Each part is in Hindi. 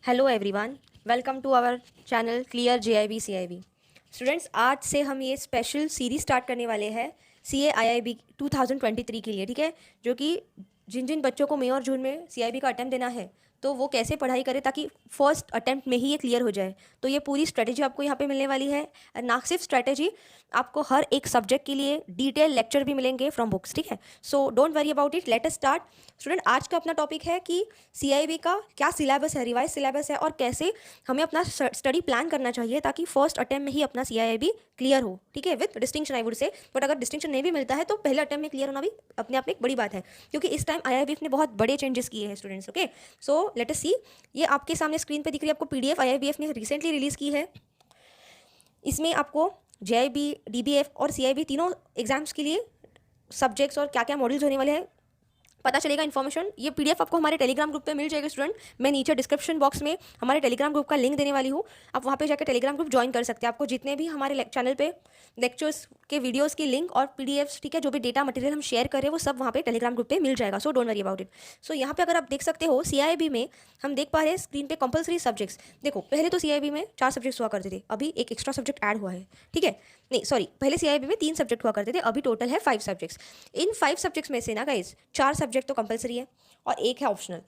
Hello everyone, welcome to our channel clear JAIIB CAIIB. Students, आज से हम ये स्पेशल सीरीज स्टार्ट करने वाले हैं सीए आईआईबी 2023 के लिए, ठीक है। जो कि जिन जिन बच्चों को मई और जून में सीआईबी का अटेम्प्ट देना है तो वो कैसे पढ़ाई करें ताकि फर्स्ट अटेम्प्ट में ही ये क्लियर हो जाए। तो ये पूरी स्ट्रेटेजी आपको यहाँ पे मिलने वाली है। और ना सिर्फ स्ट्रेटेजी, आपको हर एक सब्जेक्ट के लिए डिटेल लेक्चर भी मिलेंगे फ्रॉम बुक्स, ठीक है। सो don't worry about it, let us start. Student, आज का अपना टॉपिक है कि सीआईबी का क्या सिलेबस है, रिवाइज सिलेबस है, और कैसे हमें अपना स्टडी प्लान करना चाहिए ताकि फर्स्ट अटेम्प्ट में ही अपना सीआईबी क्लियर हो, ठीक है, with distinction I would say. But अगर डिस्टिंक्शन नहीं भी मिलता है तो पहले अटेम्प्ट में क्लियर होना भी अपने आप में एक बड़ी बात है, क्योंकि इस टाइम आईआईबी ने बहुत बड़े चेंजेस किए हैं students. Okay, so let us see. ये आपके सामने स्क्रीन पे दिख रही है आपको पीडीएफ, आईआईबीएफ ने रिसेंटली रिलीज की है। इसमें आपको जेआईबी, डीबीएफ और सीआईबी तीनों एग्जाम्स के लिए सब्जेक्ट्स और क्या क्या मॉड्यूल्स होने वाले हैं पता चलेगा इन्फॉर्मेशन। ये पीडीएफ आपको हमारे टेलीग्राम ग्रुप पे मिल जाएगा स्टूडेंट। मैं नीचे डिस्क्रिप्शन बॉक्स में हमारे टेलीग्राम ग्रुप का लिंक देने वाली हूँ, आप वहाँ पे जाकर टेलीग्राम ग्रुप ज्वाइन कर सकते हैं। आपको जितने भी हमारे चैनल पे लेक्चर्स के वीडियोस की लिंक और पीडीएफ्स, ठीक है, जो भी डेटा मटेरियल हम शेयर करें वो सब वहाँ पे टेलीग्राम ग्रुप पे मिल जाएगा। So don't worry about it. So यहाँ पे अगर आप देख सकते हो सीआईबी में हम देख पा रहे हैं स्क्रीन पे कंपलसरी सब्जेक्ट्स। देखो, पहले तो सीआईबी में 4 सब्जेक्ट्स हुआ करते थे, अभी एक एक्स्ट्रा सब्जेक्ट ऐड हुआ है, ठीक है। नहीं सॉरी, पहले सीआईबी में 3 सब्जेक्ट हुआ करते थे, अभी टोटल है 5 सब्जेक्ट्स। इन 5 सब्जेक्ट्स में से ना गाइज 4 सब्जेक्ट तो कंपलसरी है और एक है ऑप्शनल।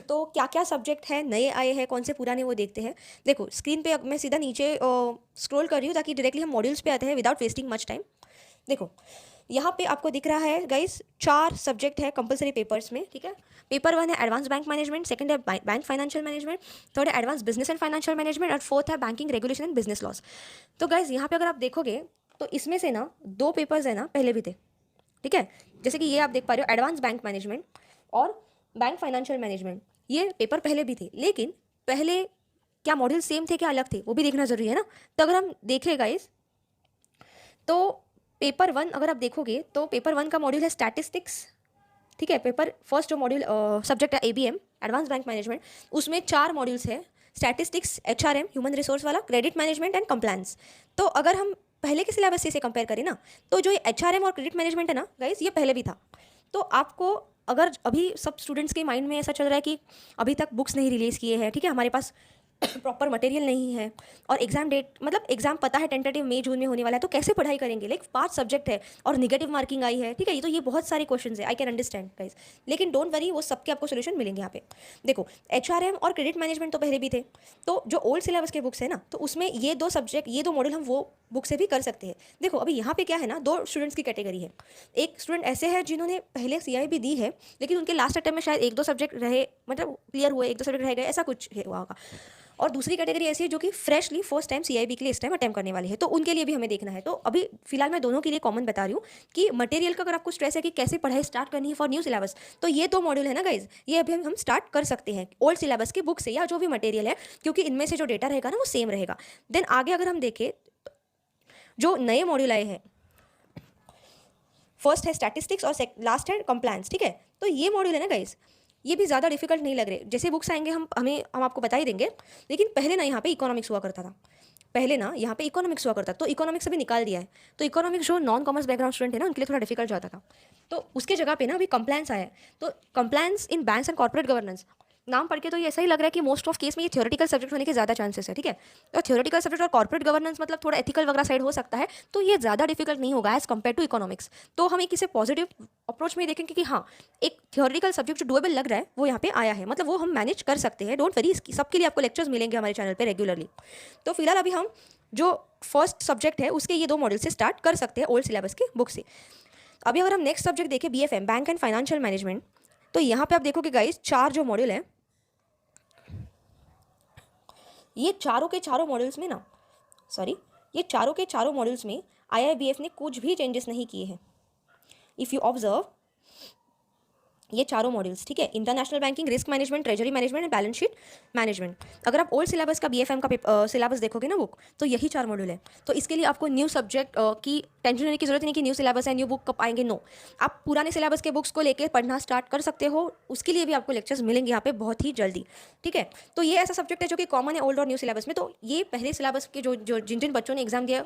तो क्या क्या सब्जेक्ट है नए आए हैं, कौन से पुराने, वो देखते हैं। देखो स्क्रीन पे अब मैं सीधा नीचे स्क्रॉल कर रही हूँ ताकि डायरेक्टली हम मॉड्यूल्स पे आते हैं विदाउट वेस्टिंग मच टाइम। देखो यहाँ पे आपको दिख रहा है गाइस 4 सब्जेक्ट है कंपलसरी पेपर्स में, ठीक है। पेपर 1 है एडवांस बैंक मैनेजमेंट, सेकंड है बैंक फाइनेंशियल मैनेजमेंट, थर्ड है advance business and financial management और फोर्थ है banking regulation and business loss. तो गाइस यहाँ पे अगर आप देखोगे तो इसमें से ना 2 पेपर्स है ना पहले भी थे, ठीक है। जैसे कि ये आप देख पा रहे हो एडवांस बैंक मैनेजमेंट और बैंक फाइनेंशियल मैनेजमेंट, ये पेपर पहले भी थे। लेकिन पहले क्या मॉड्यूल सेम थे क्या अलग थे वो भी देखना जरूरी है ना। तो अगर हम देखें गाइस तो पेपर 1 अगर आप देखोगे तो पेपर 1 का मॉड्यूल है स्टैटिस्टिक्स, ठीक है। पेपर फर्स्ट जो मॉड्यूल सब्जेक्ट है एबीएम एडवांस बैंक मैनेजमेंट, उसमें 4 मॉड्यूल्स है, स्टैटिस्टिक्स, एचआरएम ह्यूमन रिसोर्स वाला, क्रेडिट मैनेजमेंट एंड कंप्लायंस। तो अगर हम पहले के सिलेबस से इसे कंपेयर करें ना तो जो एचआरएम और क्रेडिट मैनेजमेंट है ना गाइस, ये पहले भी था। तो आपको अगर अभी सब स्टूडेंट्स के माइंड में ऐसा चल रहा है कि अभी तक बुक्स नहीं रिलीज़ किए हैं, ठीक है, हमारे पास प्रॉपर मटेरियल नहीं है और एग्जाम डेट मतलब एग्जाम पता है टेंटेटिव मई जून में होने वाला है, तो कैसे पढ़ाई करेंगे। लाइक 5 सब्जेक्ट है और निगेटिव मार्किंग आई है, ठीक है। ये तो ये बहुत सारे क्वेश्चंस है, आई कैन अंडरस्टैंड गाइस, लेकिन डोंट वरी, वो सबके आपको सोल्यूशन मिलेंगे यहाँ पे। देखो एचआरएम और क्रेडिट मैनेजमेंट तो पहले भी थे, तो जो ओल्ड सिलेबस के बुक्स है ना तो उसमें ये 2 सब्जेक्ट, ये 2 मॉड्यूल हम वो बुक से भी कर सकते हैं। देखो अभी यहाँ पे क्या है ना, 2 स्टूडेंट्स की कैटेगरी है। एक स्टूडेंट ऐसे हैं जिन्होंने पहले सीआईबी दी है लेकिन उनके लास्ट अटेम्प्ट में शायद 1-2 सब्जेक्ट रहे, मतलब क्लियर हुए, 1-2 सब्जेक्ट रह गए, ऐसा कुछ हुआ होगा। और दूसरी कैटेगरी ऐसी है जो कि फ्रेशली फर्स्ट टाइम सीआईबी के लिए इस टाइम अटेम्प्ट करने वाली है, तो उनके लिए भी हमें देखना है। तो अभी फिलहाल मैं दोनों के लिए कॉमन बता रही हूँ कि मटेरियल का अगर आपको स्ट्रेस है कि कैसे पढ़ाई स्टार्ट करनी है फॉर न्यू सिलेबस, तो ये 2 मॉड्यूल है ना गाइज, ये अभी हम स्टार्ट कर सकते हैं ओल्ड सिलेबस की बुक से या जो भी मटेरियल है, क्योंकि इनमें से जो डेटा रहेगा ना वो सेम रहेगा। देन आगे अगर हम देखें जो नए मॉड्यूल आए हैं, फर्स्ट है स्टैटिस्टिक्स और लास्ट है कंप्लायंस, ठीक है। तो ये मॉड्यूल है ना गाइस, ये भी ज़्यादा डिफिकल्ट नहीं लग रहे। जैसे बुक्स आएंगे हम आपको बता ही देंगे। लेकिन पहले ना यहाँ पे इकोनॉमिक्स हुआ करता था, पहले ना यहाँ पे इकोनॉमिक्स हुआ करता, तो इकोनॉमिक्स अभी निकाल दिया है। तो इकोनॉमिक्स जो नॉन कॉमर्स बैकग्राउंड स्टूडेंट है ना उनके लिए थोड़ा डिफिकल्ट जाता था, तो उसके जगह पे ना अभी कंप्लायंस आया है। तो compliance in banks and corporate governance, नाम पढ़ के तो ये ऐसा ही लग रहा है कि मोस्ट ऑफ केस में ये थ्योरेटिकल सब्जेक्ट होने के ज़्यादा चांसेस है, ठीक है। तो थ्योरेटिकल सब्जेक्ट और कॉर्पोरेट गवर्नेंस मतलब थोड़ा एथिकल वगैरह साइड हो सकता है, तो ये ज़्यादा डिफिकल्ट नहीं होगा एज कम्पेयर टू इकोनॉमिक्स। तो हम एक इसे पॉजिटिव अप्रोच में देखेंगे कि हाँ, एक थ्योरेटिकल सब्जेक्ट जो डुएबल लग रहा है वो यहाँ पे आया है, मतलब वो हम मैनेज कर सकते हैं। डोंट वरी, सबके लिए आपको लेक्चर्स मिलेंगे हमारे चैनल पर रेगुलरली। तो फिलहाल अभी हम जो फर्स्ट सब्जेक्ट है उसके ये 2 मॉड्यूल से स्टार्ट कर सकते हैं ओल्ड सिलेबस के बुक से। अभी अगर हम नेक्स्ट सब्जेक्ट देखें BFM bank and financial management, तो यहाँ पे आप देखोगे गाइस 4 जो मॉड्यूल है, ये चारों के चारों मॉड्यूल्स में ना ये चारों के चारों मॉड्यूल्स में आईआईबीएफ ने कुछ भी चेंजेस नहीं किए हैं। इफ़ यू ऑब्जर्व ये चारों मॉड्यूल्स, ठीक है, international banking, risk management, treasury management and balance sheet management. अगर आप ओल्ड सिलेबस का बीएफएम का सिलेबस देखोगे ना बुक, तो यही 4 मॉड्यूल है। तो इसके लिए आपको न्यू सब्जेक्ट की टेंशन लेने की जरूरत नहीं कि न्यू सिलेबस है, न्यू बुक कब आएंगे। नो, आप पुराने सिलेबस के बुक्स को लेकर पढ़ना स्टार्ट कर सकते हो, उसके लिए भी आपको लेक्चर्स मिलेंगे यहाँ पे बहुत ही जल्दी, ठीक है। तो ये ऐसा सब्जेक्ट है जो कि कॉमन है ओल्ड और न्यू सिलेबस में। तो ये पहले सिलेबस के जो जिन जिन बच्चों ने एग्जाम दिया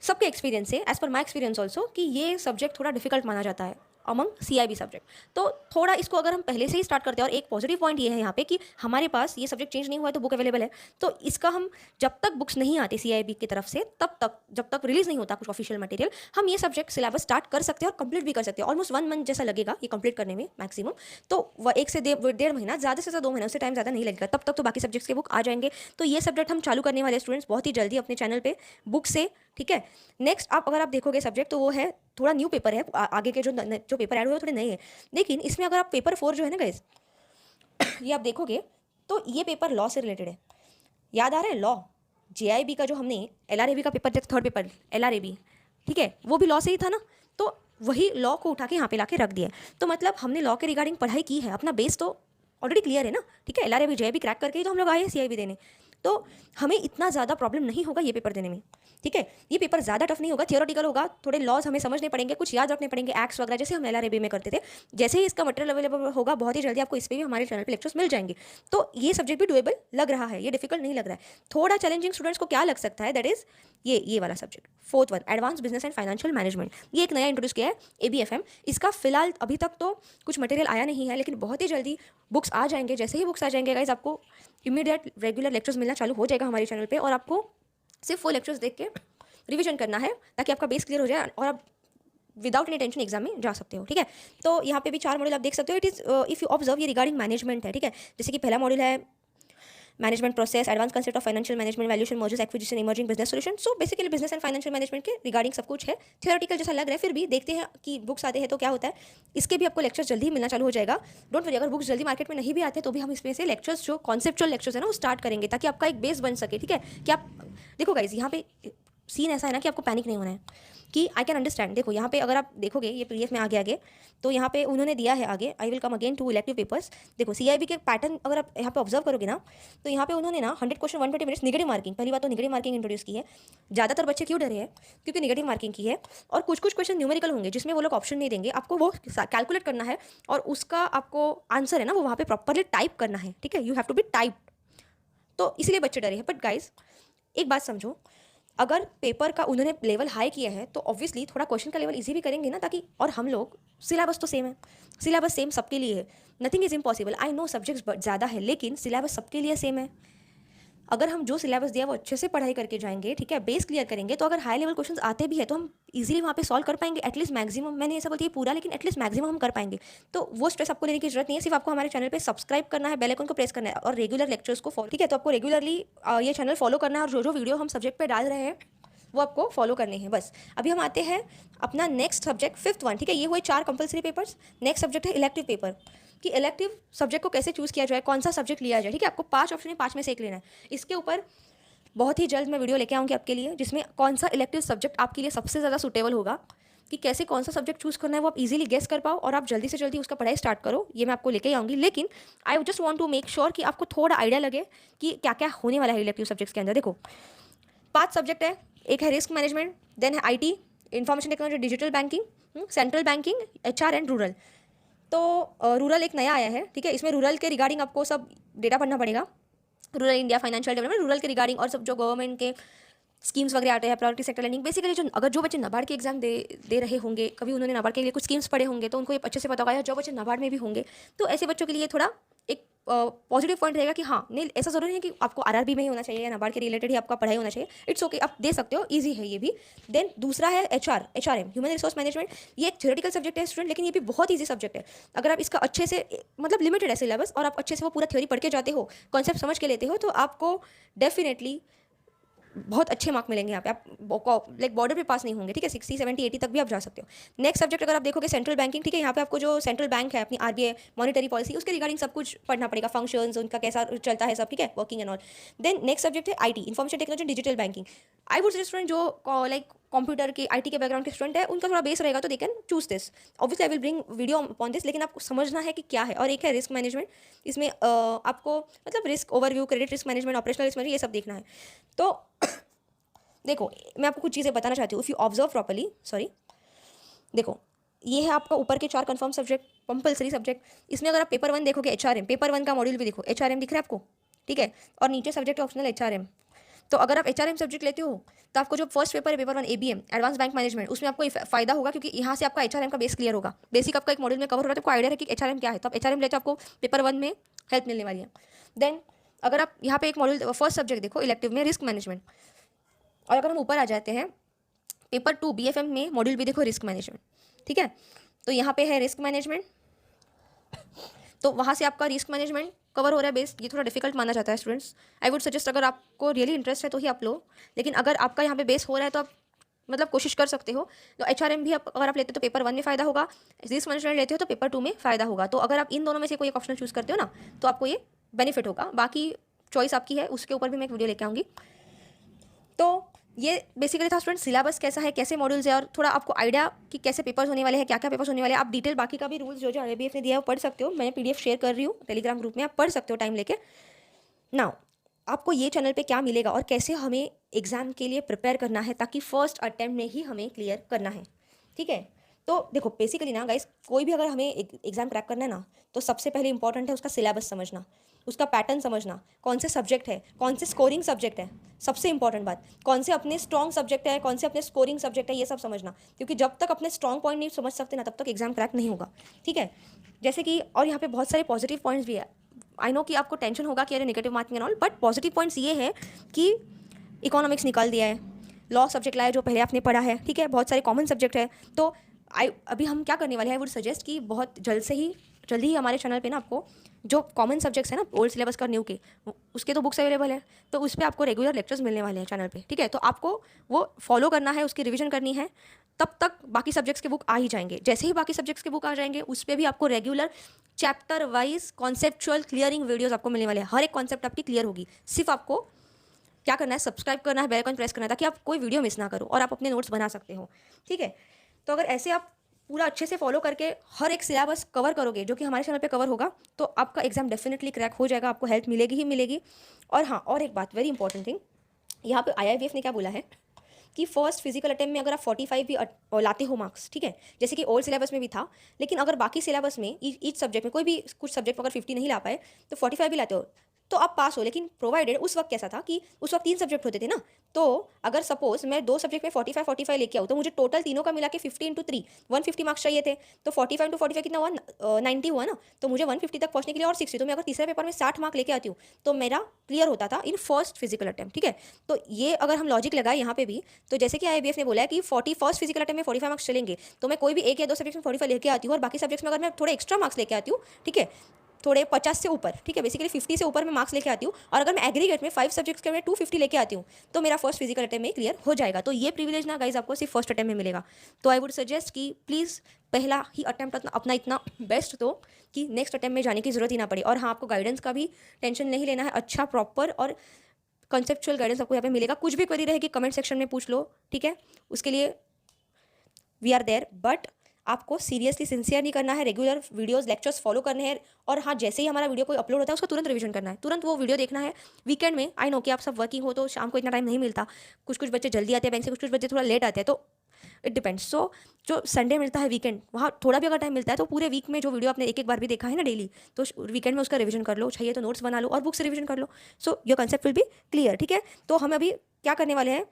सबके एक्सपीरियंस है, as per my experience also, कि ये सब्जेक्ट थोड़ा डिफिकल्ट माना जाता है। Among CIB subject. तो थोड़ा इसको अगर हम पहले से ही स्टार्ट करते हैं, और एक पॉजिटिव पॉइंट ये है यहाँ पे कि हमारे पास ये सब्जेक्ट चेंज नहीं हुआ है तो बुक अवेलेबल है, तो इसका हम जब तक बुक्स नहीं आती CIB की तरफ से तब तक, जब तक रिलीज नहीं होता कुछ ऑफिशियल मटेरियल, हम ये सब्जेक्ट सिलेबस स्टार्ट कर सकते हैं और कंप्लीट भी कर सकते हैं। ऑलमोस्ट 1 मंथ जैसा लगेगा ये कंप्लीट करने में मैक्सिमम, तो वह 1 से 1.5 महीना, ज़्यादा से ज़्यादा 2 महीना, उससे टाइम ज़्यादा नहीं लगेगा। तब तक तो बाकी सब्जेक्ट्स के बुक आ जाएंगे। तो ये सब्जेक्ट हम चालू करने वाले स्टूडेंट्स बहुत ही जल्दी अपने चैनल पे बुक से, ठीक है। नेक्स्ट अगर आप देखोगे सब्जेक्ट तो वो है थोड़ा न्यू पेपर है, आगे के जो पेपर ऐड हुए थोड़े नए हैं, लेकिन इसमें अगर आप पेपर 4 जो है ना गाइस, ये आप देखोगे तो ये पेपर लॉ से रिलेटेड है। याद आ रहा है लॉ, JIB का जो हमने LRAB का पेपर, थर्ड पेपर LRAB, ठीक है, वो भी लॉ से ही था ना, तो वही लॉ को उठा के यहाँ पे ला के रख दिया। तो मतलब हमने लॉ के रिगार्डिंग पढ़ाई की है, अपना बेस तो ऑलरेडी क्लियर है ना, ठीक है। LRAB JIB क्रैक करके ही तो हम लोग आए हैं CIB देने, तो हमें इतना ज़्यादा प्रॉब्लम नहीं होगा ये पेपर देने में, ठीक है। ये पेपर ज़्यादा टफ नहीं होगा, थियोरेटिकल होगा, थोड़े लॉज हमें समझने पड़ेंगे, कुछ याद रखने पड़ेंगे, एक्ट्स वगैरह, जैसे हम LRAB में करते थे। जैसे ही इसका मटेरियल अवेलेबल होगा बहुत ही जल्दी आपको इस पर भी हमारे चैनल पे लेक्चर्स मिल जाएंगे। तो ये सब्जेक्ट भी डुएबल लग रहा है, ये डिफिकल्ट नहीं लग रहा है। थोड़ा चैलेंजिंग स्टूडेंट्स को क्या लग सकता है, दैट इज ये वाला subject, 4th one, advance business and financial management. ये एक नया इंट्रोड्यूस किया है ABFM। इसका फिलहाल अभी तक तो कुछ मटेरियल आया नहीं है, लेकिन बहुत ही जल्दी बुक्स आ जाएंगे। जैसे ही बुक्स आ जाएंगे गाइज, आपको इमीडिएट रेगुलर लेक्चर्स मिलना चालू हो जाएगा हमारे चैनल पे, और आपको सिर्फ वो लेक्चर्स देख के रिवीजन करना है ताकि आपका बेस क्लियर हो जाए और आप विदाउट एनी टेंशन एग्जाम में जा सकते हो, ठीक है। तो यहाँ पे भी 4 मॉड्यूल आप देख सकते हो। It is if you observe, ये रिगार्डिंग मैनेजमेंट है, ठीक है। जैसे कि पहला मॉड्यूल है management process, advance concept of financial management, valuation, mergers, acquisition, emerging business solution. So basically business and financial management के रिगार्डिंग सब कुछ है। थियोरेटिकल जैसा लग रहा है, फिर भी देखते हैं कि बुक्स आते हैं तो क्या होता है। इसके भी आपको लेक्चर्स जल्दी ही मिलना चालू हो जाएगा। डोंट वरी, अगर बुक्स जल्दी मार्केट में नहीं भी आते तो भी हम इसमें से लेक्चर्स, जो कॉन्सेप्चुअल लेक्चर्स है ना, वो स्टार्ट करेंगे ताकि आपका एक बेस बन सके, ठीक है। कि आप देखो गाइज, यहाँ पे सीन ऐसा है ना कि आपको पैनिक नहीं होना है, कि आई कैन अंडरस्टैंड। देखो यहाँ पे अगर आप देखोगे ये PDF में आगे तो यहाँ पे उन्होंने दिया है आगे, I will come again to elective papers. देखो CIB के पैटर्न अगर आप यहाँ पे ऑब्जर्व करोगे ना, तो यहाँ पे उन्होंने ना 100 क्वेश्चन 120 मिनट्स निगेटिव मार्किंग, पहली बात तो निगेटिव मार्किंग इंट्रोड्यूस की है। ज़्यादातर बच्चे क्यों डरे हैं, क्योंकि निगेटिव मार्किंग की है। और कुछ क्वेश्चन न्यूमेरिकल होंगे जिसमें वो लोग ऑप्शन नहीं देंगे, आपको वो कैलकुलेट करना है और उसका आपको आंसर है ना वो वहाँ पे प्रॉपरली टाइप करना है, ठीक है। You have to be type, तो इसीलिए बच्चे डरे हैं। बट गाइज एक बात समझो, अगर पेपर का उन्होंने लेवल हाई किया है तो ऑब्वियसली थोड़ा क्वेश्चन का लेवल इजी भी करेंगे ना, ताकि, और हम लोग सिलेबस तो सेम है, सिलेबस सेम सबके लिए है। Nothing is impossible. I know subjects ज़्यादा है, लेकिन सिलेबस सबके लिए सेम है। अगर हम जो सिलेबस दिया वो अच्छे से पढ़ाई करके जाएंगे, ठीक है, बेस क्लियर करेंगे, तो अगर हाई लेवल क्वेश्चंस आते भी है तो हम इजीली वहाँ पे सॉल्व कर पाएंगे, एटलीस्ट मैक्सिमम। मैंने ऐसा बोलती है पूरा, लेकिन एटलीस्ट मैक्सिमम हम कर पाएंगे। तो वो स्ट्रेस आपको लेने की जरूरत नहीं है। सिर्फ आपको हमारे चैनल पे सब्सक्राइब करना है, बेल आइकन को प्रेस करना है और रेगुलर लेक्चर्स को फॉलो, ठीक है। तो आपको रेगुलरली ये चैनल फॉलो करना है और जो वीडियो हम सब्जेक्ट पर डाल रहे हैं वो आपको फॉलो करने हैं बस। अभी हम आते हैं अपना नेक्स्ट सब्जेक्ट, 5th वन, ठीक है। ये हुए 4 कंपलसरी पेपर्स। नेक्स्ट सब्जेक्ट है इलेक्टिव पेपर, कि इलेक्टिव सब्जेक्ट को कैसे चूज़ किया जाए, कौन सा सब्जेक्ट लिया जाए, ठीक है। आपको 5 ऑप्शन है, 5 में से एक लेना है। इसके ऊपर बहुत ही जल्द मैं वीडियो लेके आऊँगी आपके लिए, जिसमें कौन सा इलेक्टिव सब्जेक्ट आपके लिए सबसे ज़्यादा सूटेबल होगा, कि कैसे कौन सा सब्जेक्ट चूज़ करना है वो आप इजीली गेस कर पाओ और आप जल्दी से जल्दी उसका पढ़ाई स्टार्ट करो। ये मैं आपको लेके आऊँगी, लेकिन I just want to make sure कि आपको थोड़ा आइडिया लगे कि क्या क्या होने वाला है इलेक्टिव सब्जेक्ट्स के अंदर। देखो 5 सब्जेक्ट है, एक है रिस्क मैनेजमेंट, देन है IT, information technology, digital banking, central banking, HR and rural. तो रूरल एक नया आया है, ठीक है। इसमें रूरल के रिगार्डिंग आपको सब डेटा पढ़ना पड़ेगा, rural India financial development, rural के रिगार्डिंग और सब जो गवर्नमेंट के स्कीम्स वगैरह आते हैं, प्रायोरिटी सेक्टर लैंडिंग। बेसिकली जो बच्चे नाबार्ड के एग्जाम दे रहे होंगे, कभी उन्होंने नाबार्ड के लिए कुछ स्कीम्स पढ़े होंगे तो उनको ये अच्छे से पता होगा, या जो बच्चे नाबार्ड में भी होंगे तो ऐसे बच्चों के लिए थोड़ा एक पॉजिटिव पॉइंट रहेगा कि हाँ, नहीं ऐसा जरूरी है कि आपको RRB में ही होना चाहिए या नाबार्ड के रिलेटेड ही आपका पढ़ाई होना चाहिए। इट्स ओके, आप दे सकते हो, ईजी है ये भी। देन दूसरा है HRM, ह्यूमन रिसोर्स मैनेजमेंट। ये एक थ्योरेटिकल सब्जेक्ट है स्टूडेंट, लेकिन ये भी बहुत ईजी सब्जेक्ट है। अगर आप इसका अच्छे से, मतलब लिमिटेड है सिलेबस, और आप अच्छे से वो पूरा थ्योरी पढ़ के जाते हो, कॉन्सेप्ट समझ के लेते हो, तो आपको डेफिनेटली बहुत अच्छे मार्क मिलेंगे यहाँ पे। आप लाइक बॉर्डर पे पास नहीं होंगे, ठीक है। 60, 70, 80 तक भी आप जा सकते हो। नेक्स्ट सब्जेक्ट अगर आप देखोगे सेंट्रल बैंकिंग, ठीक है। यहाँ पे आपको जो सेंट्रल बैंक है अपनी RBI मॉनेटरी पॉलिसी, उसके रिगार्डिंग सब कुछ पढ़ना पड़ेगा, फंक्शंस उनका कैसा चलता है सब, ठीक है, working and all. Then next subject है IT, information technology, digital banking. I would suggest student जो लाइक कंप्यूटर के IT के बैकग्राउंड के स्टूडेंट है, उनका थोड़ा बेस रहेगा तो they can choose this. Obviously I will bring video on this, लेकिन आपको समझना है कि क्या है। और एक है रिस्क मैनेजमेंट, इसमें आपको मतलब risk overview, credit risk management, operational risk management, ये सब देखना है। तो देखो मैं आपको कुछ चीज़ें बताना चाहती हूँ, if you observe properly, sorry. देखो ये है आपका ऊपर के 4 कंफर्म सब्जेक्ट, कंपलसरी सब्जेक्ट। इसमें अगर आप पेपर 1 देखोगे HRM, पेपर 1 का मॉड्यूल भी देखो, HRM दिख रहा है आपको, ठीक है। और नीचे सब्जेक्ट ऑप्शनल HRM। तो अगर आप HRM सब्जेक्ट लेते हो तो आपको जो फर्स्ट पेपर है paper 1 ABM advance bank management, उसमें आपको फायदा होगा क्योंकि यहाँ से आपका HRM का बेस क्लियर होगा। बेसिक आपका एक मॉड्यूल में कवर हो रहा है तो आपको आइडिया है कि HRM क्या है, तो आप HRM लेते हो आपको पेपर 1 में हेल्प मिलने वाली है। देन अगर आप यहाँ पे एक मॉड्यूल फर्स्ट सब्जेक्ट देखो इलेक्टिव में रिस्क मैनेजमेंट, और अगर हम ऊपर आ जाते हैं पेपर 2 BFM में मॉड्यूल भी देखो रिस्क मैनेजमेंट, ठीक है। तो यहाँ पे है रिस्क मैनेजमेंट, तो वहाँ से आपका रिस्क मैनेजमेंट कवर हो रहा है बेस। ये थोड़ा डिफिकल्ट माना जाता है स्टूडेंट्स, आई वुड सजेस्ट अगर आपको रियली इंटरेस्ट है तो ही आप लो, लेकिन अगर आपका यहाँ पे बेस हो रहा है तो आप मतलब कोशिश कर सकते हो। तो HRM भी अगर आप लेते हो तो पेपर 1 में फ़ायदा होगा, रिस्क मैनेजमेंट लेते हो तो पेपर 2 में फ़ायदा होगा। तो अगर आप इन दोनों में से कोई एक ऑप्शन चूज़ करते हो ना तो आपको ये बेनिफिट होगा, बाकी चॉइस आपकी है, उसके ऊपर भी मैं एक वीडियो लेके आऊँगी। तो ये बेसिकली था स्टूडेंट, सिलेबस कैसा है, कैसे मॉड्यूल्स है, और थोड़ा आपको आइडिया कि कैसे पेपर्स होने वाले हैं, क्या क्या पेपर्स होने वाले हैं। आप डिटेल बाकी का भी रूल्स जो IIBF ने दिया है वो पढ़ सकते हो, मैं PDF शेयर कर रही हूँ टेलीग्राम ग्रुप में, आप पढ़ सकते हो टाइम लेके। नाउ आपको ये चैनल पे क्या मिलेगा और कैसे हमें एग्ज़ाम के लिए प्रिपेयर करना है ताकि फर्स्ट अटेम्प्ट में ही हमें क्लियर करना है, ठीक है। तो देखो बेसिकली ना गाइस, कोई भी अगर हमें एग्ज़ाम क्रैक करना है ना तो सबसे पहले इंपॉर्टेंट है उसका सिलेबस समझना, उसका पैटर्न समझना, कौन से सब्जेक्ट है, कौन से स्कोरिंग सब्जेक्ट है, सबसे इंपॉर्टेंट बात, कौन से अपने स्ट्रॉन्ग सब्जेक्ट है, कौन से अपने स्कोरिंग सब्जेक्ट है, ये सब समझना। क्योंकि जब तक अपने स्ट्रॉन्ग पॉइंट नहीं समझ सकते ना तब तक एग्जाम क्रैक नहीं होगा, ठीक है। जैसे कि और यहाँ पे बहुत सारे पॉजिटिव पॉइंट्स भी है। आई नो कि आपको टेंशन होगा कि अरे negative marking and all, but positive points ये है कि इकोनॉमिक्स निकाल दिया है, लॉ सब्जेक्ट लाया जो पहले आपने पढ़ा है, ठीक है, बहुत सारे कॉमन सब्जेक्ट है। तो अभी हम क्या करने वाले हैं, आई वुड सजेस्ट कि बहुत जल्दी ही हमारे चैनल पे ना आपको जो कॉमन सब्जेक्ट्स हैं ना ओल्ड सिलेबस का न्यू के, उसके तो बुक्स अवेलेबल है, तो उस पर आपको रेगुलर लेक्चर्स मिलने वाले हैं चैनल पे, ठीक है। तो आपको वो फॉलो करना है, उसकी रिवीजन करनी है, तब तक बाकी सब्जेक्ट्स के बुक आ ही जाएंगे। जैसे ही बाकी सब्जेक्ट्स के बुक आ जाएंगे उस पर भी आपको regular chapter wise conceptual clearing videos आपको मिलने वाले हैं। हर एक कॉन्सेप्ट आपकी क्लियर होगी। सिर्फ आपको क्या करना है, सब्सक्राइब करना है, बेल आइकन प्रेस करना है ताकि आप कोई वीडियो मिस ना करो और आप अपने नोट्स बना सकते हो, ठीक है। तो अगर ऐसे आप पूरा अच्छे से फॉलो करके हर एक सिलेबस कवर करोगे जो कि हमारे चैनल पे कवर होगा तो आपका एग्जाम डेफिनेटली क्रैक हो जाएगा, आपको हेल्प मिलेगी ही मिलेगी। और हाँ, और एक बात वेरी इंपॉर्टेंट थिंग, यहाँ पे IIBF ने क्या बोला है कि फर्स्ट फिजिकल अटेम्प्ट में अगर आप 45 भी लाते हो मार्क्स, ठीक है, जैसे कि ओल्ड सिलेबस में भी था, लेकिन अगर बाकी सिलेबस में ईच सब्जेक्ट में कोई भी कुछ सब्जेक्ट अगर 50 नहीं ला पाए तो 45 भी लाते हो तो आप पास हो। लेकिन प्रोवाइडेड उस वक्त कैसा था कि उस वक्त 3 सब्जेक्ट होते थे ना, तो अगर सपोज मैं 2 सब्जेक्ट में 45 लेके आऊँ तो मुझे टोटल तीनों का मिला के 50 इंटू 3 150 मार्क्स चाहिए थे। तो 45 इंटू 45 कितना हुआ, 90 हुआ ना। तो मुझे 150 तक पहुंचने के लिए और 60, तो मैं अगर तीसरे पेपर में 60 मार्क लेके आती हूँ तो मेरा क्लियर होता था इन फर्स्ट फिजिकल अटेम्प्ट, ठीक है। तो ये अगर हम लॉजिक लगाए यहाँ पे भी, तो जैसे कि IIBF ने बोला है कि 41 फिजिकल अटेम्प्ट में 45 मार्क्स चलेंगे, तो मैं कोई भी एक या 2 सब्जेक्ट में 45 लेके आती हूँ और बाकी सब्जेक्ट्स में अगर मैं थोड़े एक्स्ट्रा मार्क्स लेके आती हूँ, ठीक है, थोड़े 50 से ऊपर, ठीक है, बेसिकली 50 से ऊपर मैं मार्क्स लेके आती हूँ, और अगर मैं एग्रीगेट में 5 सब्जेक्ट्स के मैं 250 लेके आती हूँ तो मेरा फर्स्ट फिजिकल अटेम्प्ट में क्लियर हो जाएगा। तो ये प्रिविलेज ना गाइज आपको सिर्फ फर्स्ट अटेम्प्ट में मिलेगा। तो आई वुड सजेस्ट कि प्लीज़ पहला ही अटेम्प्ट अपना इतना बेस्ट दो कि नेक्स्ट अटेम्प्ट में जाने की जरूरत ही ना पड़े। और हाँ, आपको गाइडेंस का भी टेंशन नहीं लेना है, अच्छा प्रॉपर और कंसेप्चुअल गाइडेंस आपको यहाँ पे मिलेगा। कुछ भी क्वेरी रहेगी कमेंट सेक्शन में पूछ लो, ठीक है, उसके लिए वी आर देयर। बट आपको सीरियसली सिंसियर नहीं करना है, रेगुलर वीडियोस लेक्चर्स फॉलो करने हैं, और हाँ, जैसे ही हमारा वीडियो कोई अपलोड होता है उसका तुरंत रिवीजन करना है, तुरंत वो वीडियो देखना है। वीकेंड में आई नो कि आप सब वर्किंग हो तो शाम को इतना टाइम नहीं मिलता, कुछ बच्चे जल्दी आते हैं बैंक से, कुछ बच्चे थोड़ा लेट आते हैं, तो इट डिपेंड्स। सो जो संडे मिलता है वीकेंड, वहाँ थोड़ा भी अगर टाइम मिलता है तो पूरे वीक में जो वीडियो आपने एक बार भी देखा है ना डेली, तो वीकेंड में उसका रिवीजन कर लो, चाहिए तो नोट्स बना लो और बुक से रिवीजन कर लो। So your concept will be clear, ठीक है। तो हम अभी क्या करने वाले हैं,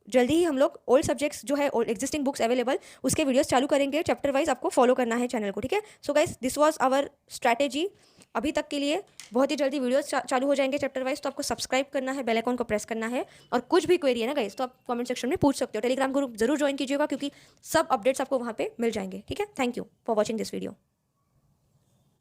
जल्दी ही हम लोग ओल्ड सब्जेक्ट्स जो है ओल्ड एग्जिस्टिंग बुक्स अवेलेबल उसके वीडियोस चालू करेंगे, चैप्टर वाइज आपको फॉलो करना है चैनल को, ठीक है। So guys, this was our strategy अभी तक के लिए। बहुत ही जल्दी वीडियोस चालू हो जाएंगे चैप्टर वाइज, तो आपको सब्सक्राइब करना है, बेल आइकन को प्रेस करना है, और कुछ भी क्वेरी है ना गाइस तो आप कमेंट सेक्शन में पूछ सकते हो। टेलीग्राम ग्रुप जरूर ज्वाइन कीजिएगा क्योंकि सब अपडेट्स आपको वहाँ पे मिल जाएंगे, ठीक है। Thank you for watching this video.